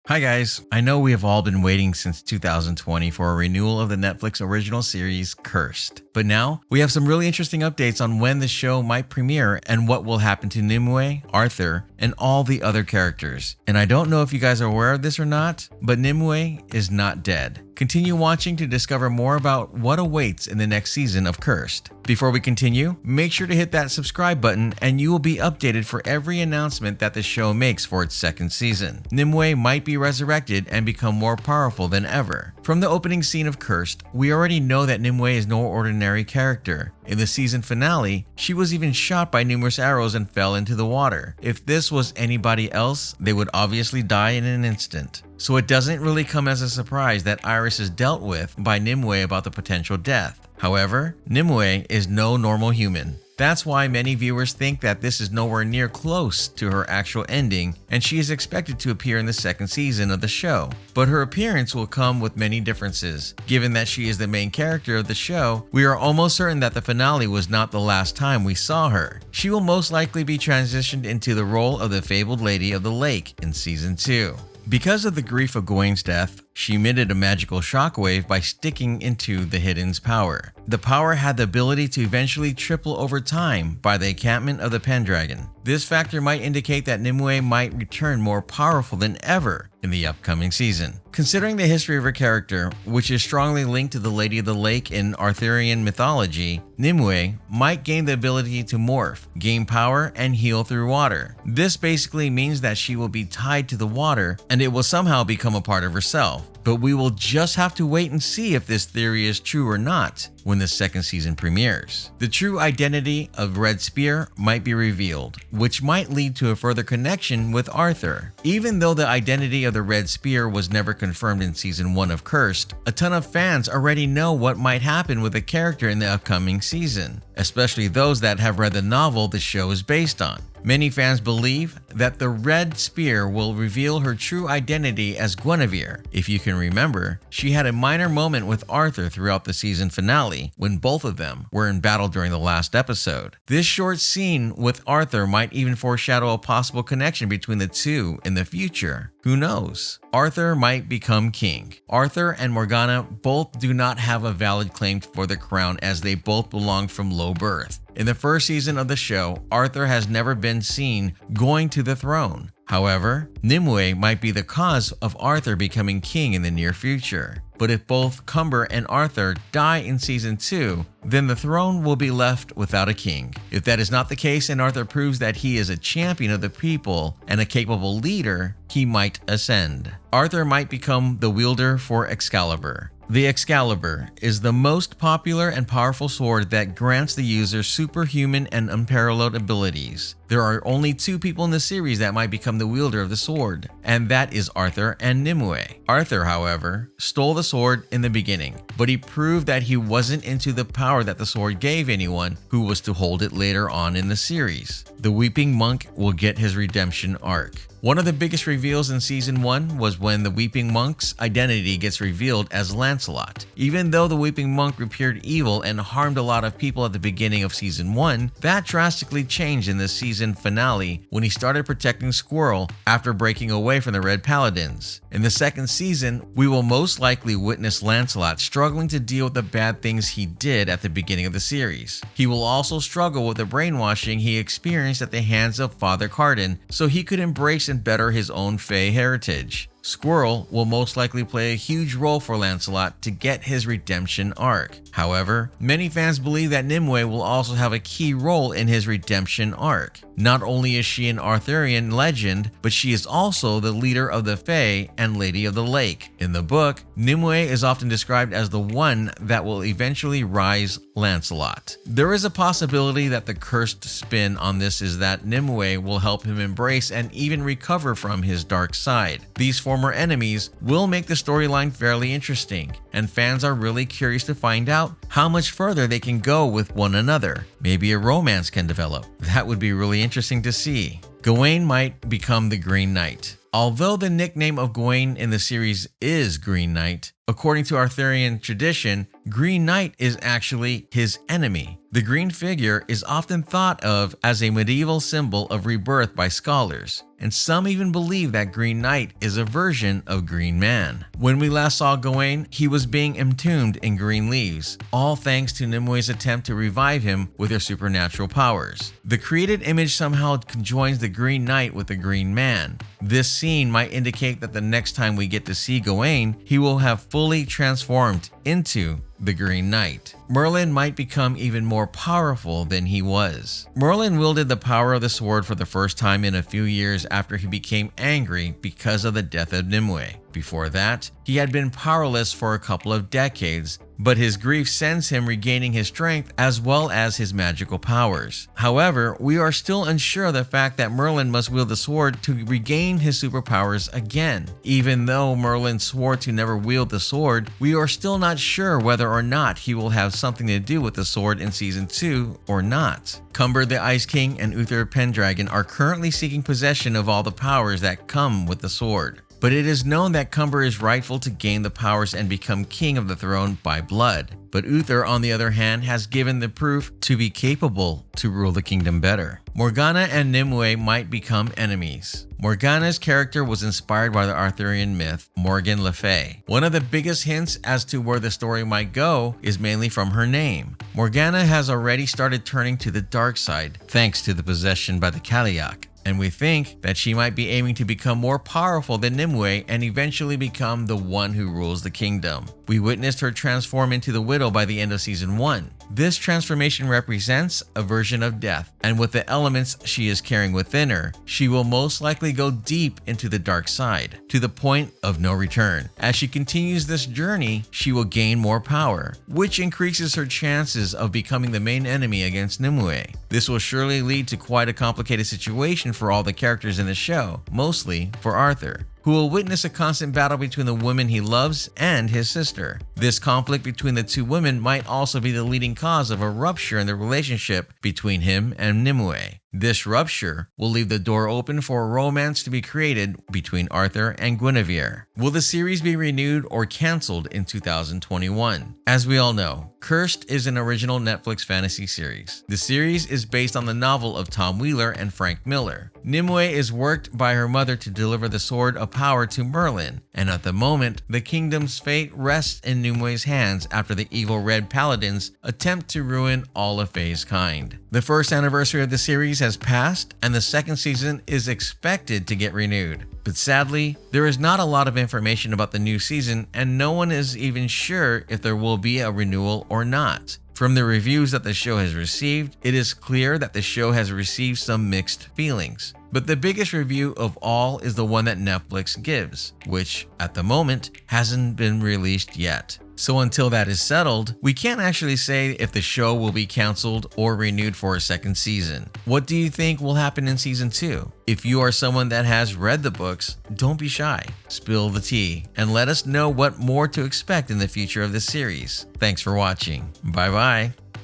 Hi guys, I know we have all been waiting since 2020 for a renewal of the Netflix original series Cursed. But now, we have some really interesting updates on when the show might premiere and what will happen to Nimue, Arthur, and all the other characters. And I don't know if you guys are aware of this or not, but Nimue is not dead. Continue watching to discover more about what awaits in the next season of Cursed. Before we continue, make sure to hit that subscribe button and you will be updated for every announcement that the show makes for its second season. Nimue might be resurrected and become more powerful than ever. From the opening scene of Cursed, we already know that Nimue is no ordinary character. In the season finale, she was even shot by numerous arrows and fell into the water. If this was anybody else, they would obviously die in an instant. So it doesn't really come as a surprise that Iris is dealt with by Nimue about the potential death. However, Nimue is no normal human. That's why many viewers think that this is nowhere near close to her actual ending, and she is expected to appear in the second season of the show. But her appearance will come with many differences. Given that she is the main character of the show, we are almost certain that the finale was not the last time we saw her. She will most likely be transitioned into the role of the fabled Lady of the Lake in season 2. Because of the grief of Gawain's death, she emitted a magical shockwave by sticking into the Hidden's power. The power had the ability to eventually triple over time by the encampment of the Pendragon. This factor might indicate that Nimue might return more powerful than ever in the upcoming season. Considering the history of her character, which is strongly linked to the Lady of the Lake in Arthurian mythology, Nimue might gain the ability to morph, gain power, and heal through water. This basically means that she will be tied to the water and it will somehow become a part of herself. But we will just have to wait and see if this theory is true or not when the second season premieres. The true identity of Red Spear might be revealed, which might lead to a further connection with Arthur. Even though the identity of the Red Spear was never confirmed in season 1 of Cursed, a ton of fans already know what might happen with the character in the upcoming season, especially those that have read the novel the show is based on. Many fans believe that the Red Spear will reveal her true identity as Guinevere. If you can remember, she had a minor moment with Arthur throughout the season finale when both of them were in battle during the last episode. This short scene with Arthur might even foreshadow a possible connection between the two in the future. Who knows? Arthur might become king. Arthur and Morgana both do not have a valid claim for the crown as they both belong from low birth. In the first season of the show, Arthur has never been seen going to the throne. However, Nimue might be the cause of Arthur becoming king in the near future. But if both Cumber and Arthur die in season 2, then the throne will be left without a king. If that is not the case and Arthur proves that he is a champion of the people and a capable leader, he might ascend. Arthur might become the wielder for Excalibur. The Excalibur is the most popular and powerful sword that grants the user superhuman and unparalleled abilities. There are only 2 people in the series that might become the wielder of the sword, and that is Arthur and Nimue. Arthur, however, stole the sword in the beginning, but he proved that he wasn't into the power that the sword gave anyone who was to hold it later on in the series. The Weeping Monk will get his redemption arc. One of the biggest reveals in season 1 was when the Weeping Monk's identity gets revealed as Lancelot. Even though the Weeping Monk appeared evil and harmed a lot of people at the beginning of season 1, that drastically changed in the season finale when he started protecting Squirrel after breaking away from the Red Paladins. In the second season, we will most likely witness Lancelot struggling to deal with the bad things he did at the beginning of the series. He will also struggle with the brainwashing he experienced at the hands of Father Cardin so he could embrace and better his own Fey heritage. Squirrel will most likely play a huge role for Lancelot to get his redemption arc. However, many fans believe that Nimue will also have a key role in his redemption arc. Not only is she an Arthurian legend, but she is also the leader of the Fae and Lady of the Lake. In the book, Nimue is often described as the one that will eventually rise Lancelot. There is a possibility that the cursed spin on this is that Nimue will help him embrace and even recover from his dark side. These former enemies will make the storyline fairly interesting, and fans are really curious to find out how much further they can go with one another. Maybe a romance can develop. That would be really interesting to see. Gawain might become the Green Knight. Although the nickname of Gawain in the series is Green Knight, according to Arthurian tradition, Green Knight is actually his enemy. The green figure is often thought of as a medieval symbol of rebirth by scholars. and some even believe that Green Knight is a version of Green Man. When we last saw Gawain, he was being entombed in green leaves, all thanks to Nimue's attempt to revive him with her supernatural powers. The created image somehow conjoins the Green Knight with the Green Man. This scene might indicate that the next time we get to see Gawain, he will have fully transformed into the Green Knight. Merlin might become even more powerful than he was. Merlin wielded the power of the sword for the first time in a few years after he became angry because of the death of Nimue. Before that, he had been powerless for a couple of decades, but his grief sends him regaining his strength as well as his magical powers. However, we are still unsure of the fact that Merlin must wield the sword to regain his superpowers again. Even though Merlin swore to never wield the sword, we are still not sure whether or not he will have something to do with the sword in Season 2 or not. Cumber the Ice King and Uther Pendragon are currently seeking possession of all the powers that come with the sword. But it is known that Cumber is rightful to gain the powers and become king of the throne by blood. But Uther, on the other hand, has given the proof to be capable to rule the kingdom better. Morgana and Nimue might become enemies. Morgana's character was inspired by the Arthurian myth Morgan Le Fay. One of the biggest hints as to where the story might go is mainly from her name. Morgana has already started turning to the dark side, thanks to the possession by the Cailleach. And we think that she might be aiming to become more powerful than Nimue and eventually become the one who rules the kingdom. We witnessed her transform into the Widow by the end of Season 1. This transformation represents a version of death, and with the elements she is carrying within her, she will most likely go deep into the dark side, to the point of no return. As she continues this journey, she will gain more power, which increases her chances of becoming the main enemy against Nimue. This will surely lead to quite a complicated situation for all the characters in the show, mostly for Arthur, who will witness a constant battle between the woman he loves and his sister. This conflict between the two women might also be the leading cause of a rupture in the relationship between him and Nimue. This rupture will leave the door open for a romance to be created between Arthur and Guinevere. Will the series be renewed or canceled in 2021? As we all know, Cursed is an original Netflix fantasy series. The series is based on the novel of Tom Wheeler and Frank Miller. Nimue is worked by her mother to deliver the Sword of Power to Merlin, and at the moment, the kingdom's fate rests in Nimue's hands after the evil Red Paladins attempt to ruin all of Fae's kind. The first anniversary of the series has passed, and the second season is expected to get renewed. But sadly, there is not a lot of information about the new season, and no one is even sure if there will be a renewal or not. From the reviews that the show has received, it is clear that the show has received some mixed feelings. But the biggest review of all is the one that Netflix gives, which, at the moment, hasn't been released yet. So until that is settled, we can't actually say if the show will be canceled or renewed for a second season. What do you think will happen in Season 2? If you are someone that has read the books, don't be shy. Spill the tea and let us know what more to expect in the future of this series. Thanks for watching. Bye bye.